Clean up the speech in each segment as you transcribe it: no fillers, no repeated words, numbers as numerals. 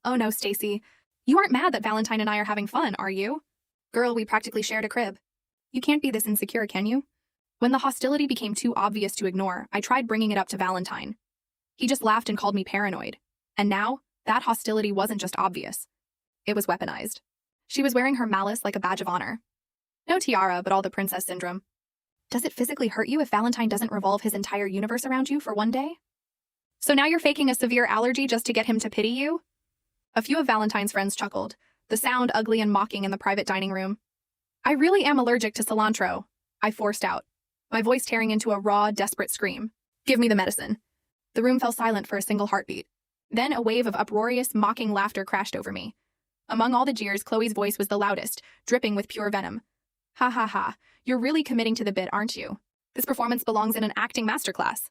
Oh no, Stacy. You aren't mad that Valentine and I are having fun, are you? Girl, we practically shared a crib. You can't be this insecure, can you? When the hostility became too obvious to ignore, I tried bringing it up to Valentine. He just laughed and called me paranoid. And now, that hostility wasn't just obvious. It was weaponized. She was wearing her malice like a badge of honor. No tiara, but all the princess syndrome. Does it physically hurt you if Valentine doesn't revolve his entire universe around you for one day? So now you're faking a severe allergy just to get him to pity you? A few of Valentine's friends chuckled, the sound ugly and mocking in the private dining room. I really am allergic to cilantro, I forced out, my voice tearing into a raw, desperate scream. Give me the medicine. The room fell silent for a single heartbeat. Then a wave of uproarious, mocking laughter crashed over me. Among all the jeers, Chloe's voice was the loudest, dripping with pure venom. Ha ha ha, you're really committing to the bit, aren't you? This performance belongs in an acting masterclass.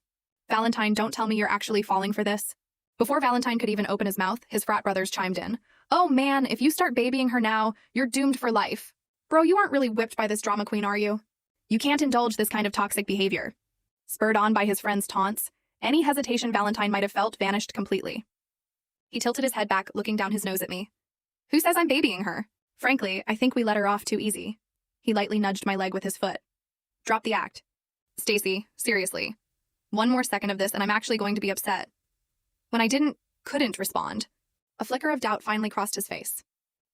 Valentine, don't tell me you're actually falling for this. Before Valentine could even open his mouth, his frat brothers chimed in. Oh man, if you start babying her now, you're doomed for life. Bro, you aren't really whipped by this drama queen, are you? You can't indulge this kind of toxic behavior. Spurred on by his friends' taunts, any hesitation Valentine might have felt vanished completely. He tilted his head back, looking down his nose at me. Who says I'm babying her? Frankly, I think we let her off too easy. He lightly nudged my leg with his foot. Drop the act. Stacy, seriously. One more second of this and I'm actually going to be upset. When I couldn't respond, a flicker of doubt finally crossed his face.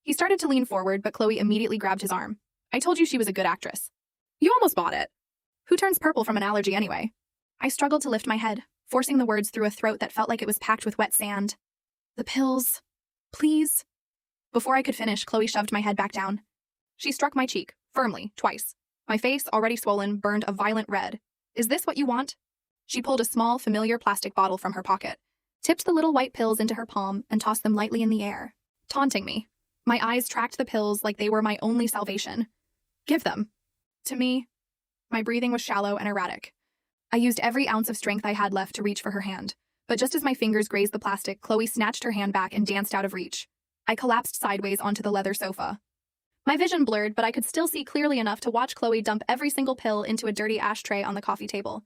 He started to lean forward, but Chloe immediately grabbed his arm. I told you she was a good actress. You almost bought it. Who turns purple from an allergy anyway? I struggled to lift my head, forcing the words through a throat that felt like it was packed with wet sand. The pills. Please. Before I could finish, Chloe shoved my head back down. She struck my cheek, firmly, twice. My face, already swollen, burned a violent red. Is this what you want? She pulled a small, familiar plastic bottle from her pocket, tipped the little white pills into her palm, and tossed them lightly in the air, taunting me. My eyes tracked the pills like they were my only salvation. Give them. To me. My breathing was shallow and erratic. I used every ounce of strength I had left to reach for her hand, but just as my fingers grazed the plastic, Chloe snatched her hand back and danced out of reach. I collapsed sideways onto the leather sofa. My vision blurred, but I could still see clearly enough to watch Chloe dump every single pill into a dirty ashtray on the coffee table.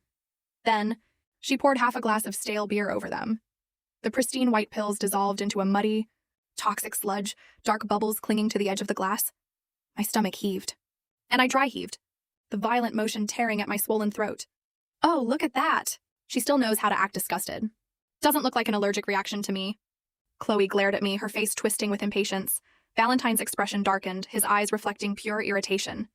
Then, she poured half a glass of stale beer over them. The pristine white pills dissolved into a muddy, toxic sludge, dark bubbles clinging to the edge of the glass. My stomach heaved. And I dry heaved, the violent motion tearing at my swollen throat. Oh, look at that! She still knows how to act disgusted. Doesn't look like an allergic reaction to me. Chloe glared at me, her face twisting with impatience. Valentine's expression darkened, his eyes reflecting pure irritation.